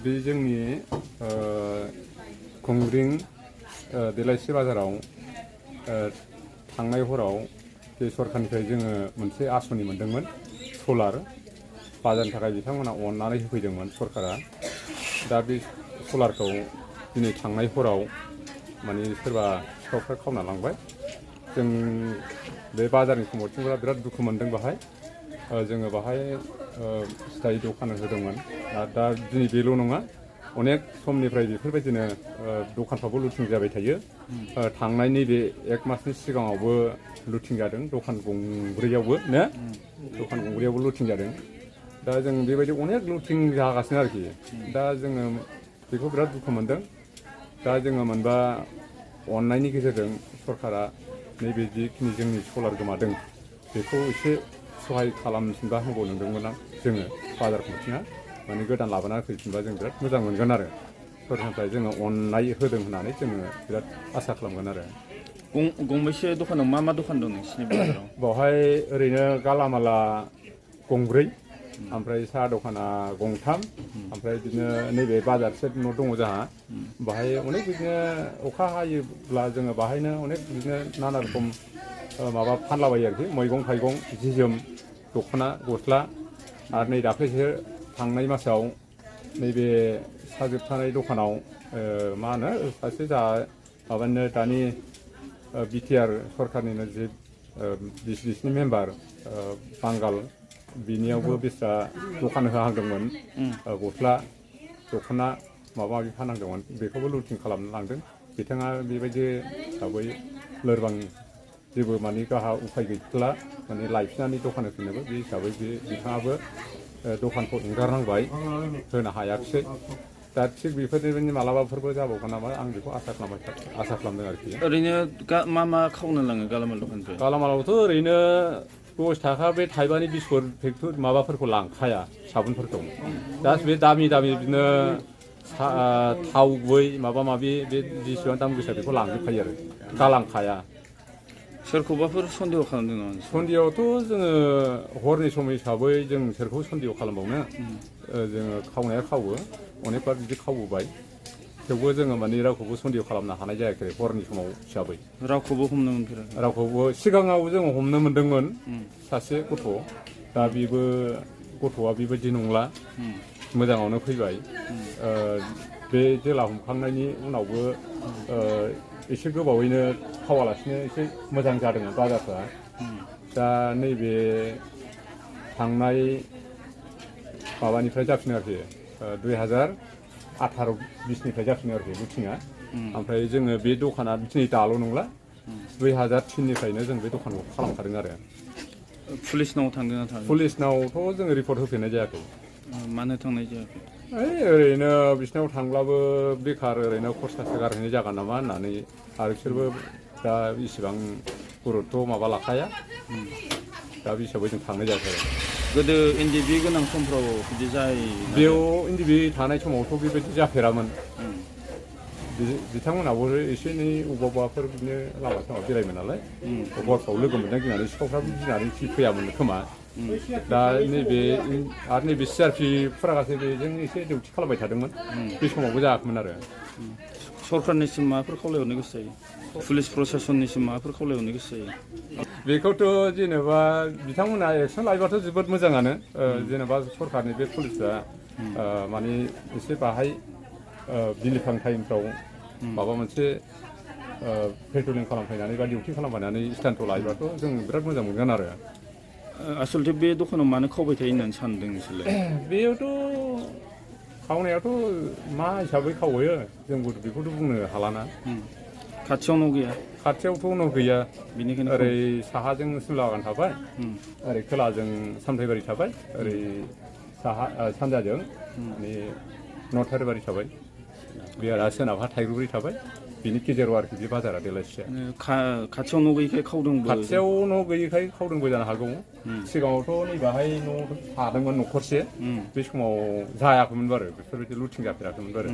बे जोंनि गंग्रिं देलायस्रि बाजाराव थांनाय हराव बे सरखारनिफ्राय जोङो मोनसे आसनि मोनदोंमोन सलार बाजारनि थाखाय बिथांमोना अननानै होफैदोंमोन सरकारा दा बे सलारखौ दिनै थांनाय हराव माने सोरबा सिखावफ्रा खावना लांबाय जों बे बाजारनि कमिटिफोरा बिराद दुखु मोनदों बाहाय जोङो बाहाय सिथाय दखान होदोंमोन दा दिनै बेल' नङा अनेक समनिफ्राय बेफोरबायदिनो दखानफ्रावबो लुटिं जाबाय थायो थांनाय नैबे 1 मासनि सिगाङावबो लुटिं जादों दखान गंब्रैयावबो ना दखान गंब्रैयावबो लुटिं जादों दा जों बेबायदि अनेक लुटिं जागासिनो आरोखि दा जोङो बेखौ बिराद दुखु मोनदों दा जोङो मोनबा अननायनि गेजेरजों सरकारा नैबे जिखिनि जोंनि सलार गोमादों बेखौ एसे सहाय खालामफिनबा हामगौ नंदोंमोन जोङो बाजार कमिटिना माने गोदान लाबोना फैफिनबा जों बिराद मोजां मोनगोन आरो सरकारनिफ्राय जोङो अननाय होदों होननानै जोङो बिराद आसा खालामगोन आरो गंबेसे दखानाव मा दखान दं नोंसिनि बाजाराव बावहाय ओरैनो गालामाला गंब्रै ओमफ्राय साहा दखाना गंथाम ओमफ्राय बिदिनो नैबे बाजारसे न' दङ जोंहा बाहाय अनेक बिदिनो अखा हायोब्ला जोङो बाहायनो अनेक बिदिनो नाना रोखोम माबा फानलाबायो आरोखि मैगं थाइगं जि जोम दख'ना गस्ला आरो नै दाख्लैसो थांनाय मासाव नैबे साजोबथानाय दखानाव मा होनो सासे माबानो दानि बिटिआर सरकारनिनो जे बिसिनि मेम्बार बांगाल बिनियावबो बिस्रा दखान होहांदोंमोन गस्ला दख'ना माबा माबि फानहांदोंमोन बेखौबो लुटिं खालामनो लांदों बिथाङा बेबायदि हिसाबै लोरबां जेबो माने गाहा उफाय गैथला माने लायफिननानै दखान होफिननोबो बे हिसाबै बिथाङाबो दखानखौ एंगारनांबाय होनो हायाखिसै दा थिग बेफोरबायदि मालाबाफोरबो जाबावगोन नामा आं बेखौ आसा खालामदों आरोखि ओरैनो मा खावनो लाङो गालामाल दखाननिफ्राय गालामालावथ' ओरैनो 10 थाखा बे थाइबानि बिस्कुट फेक्टरि माबाफोरखौ लांखाया साबुनफोरखौ दा बे दामि बिदिनो थाव गुबै माबा माबि बे जेसेबां दाम गोसा बेखौ लांजोबखायो आरो गालांखाया सोरखौबाफोर सन्देह खालामदों नामा सन्देहआवथ' जोङो हरनि सम हिसाबै जों सोरखौ सन्देह खालामबावनो जोङो खावनाया खावो अनेकबार बिदि खावबोबाय थेवबो जोङो माने रावखौबो सन्देह खालामनो हानाय जायाखै हरनि समाव हिसाबै रावखौबो हमनो मोनफेराखै रावखौबो सिगाङाव जोङो हमनो मोनदोंमोन सासे गथ' दा बेबो गथ'आ बेबायदि नंला मोजाङावनो फैबाय बे जेला हमखांनायनि उनावबो एसे गोबावैनो खावालासिनो एसे मोजां जादोंमोन बाजारफ्रा दा नैबे थांनाय माबानिफ्राय जाफिनो आरोखि 2018-20निफ्राय जाफिनो आरोखि लुटिंआ ओमफ्राय जोङो बे दखाना दिनै दाल' नंला 2003निफ्रायनो जों बे दखानखौ खालामखादों आरो पुलिसनाव थांदों ना थाङाखै पुलिसनावथ' जोङो रिपर्ट होफिननाय जायाखै मानो थांनाय जायाखै ओरैनो बिसिनाव थांब्लाबो बेखार ओरैनो खरसासो गारहैनाय जागोन नामा होननानै आरो बिसोरबो दा इसिबां गुरुत्थ' माबा लाखाया दा बे हिसाबै जों थांनाय जायाखै गोदो एनडिबि गोनां समफ्राव बिदि जायो बेयाव एनडिबि थानाय समावथ' बेबायदि जाफेरामोन बिथांमोनाबो एसे एनै अबावबाफोर बिदिनो लामा सामा बेरायमोन नालाय हरफ्राव लोगो मोनदों गिनानै सिखावफ्राबो गिनानै फैयामोन खोमा दा नैबे सिआरपि फुरागासे बेजों एसे डिउटि खालामबाय थादोंमोन बे समावबो जायाखैमोन आरो सरकारनिसिम माबाफोर खावलायहरनो गोसो जायो पुलिस प्रसासननिसिम माबाफोर खावलायहरनो गोसो जायो बेखौथ' जेनेबा बिथांमोना एक्सन लायोबाथ' जोबोद मोजाङानो जेनेबा सरकारनि बे पुलिसआ माने एसे बाहाय बिलिफां टाइमफ्राव माबा मोनसे पेट्रलिं खालामफैनानै बा डिउटि खालामफैनानै स्टेन्डखौ लायोबाथ' जों बिराद मोजां मोनगोन आरो आसलथे बे दखानाव मानो खावबाय थायो होननानै सानदों नोंसोरलाय बेयावथ' खावनायाथ' मा हिसाबै खावो जोंबो बेखौथ' बुंनो हालाना खाथियाव न' गैया खाथियावथ' न' गैया बेनिखायनो ओरै साहाजों सिमला बागान थाबाय ओरै खोलाजों सामथाइबारि थाबाय ओरै सानजाजों माने नथारिबारि थाबाय बे आरो सोनाबहा थाइग्रुबारि थाबाय बिनि गेजेराव आरोखि बे बाजारा देलायस्रिया खाथियाव न' गैयैखाय खावदोंबो खाथियाव न' गैयैखाय खावदोंबो जानो हागौ सिगाङावथ' नैबाहाय न' थादोंमोन न'खरसे बे समाव जायाखैमोनबो आरो बेफोरबायदि लुटिं जाफेराखैमोनबो आरो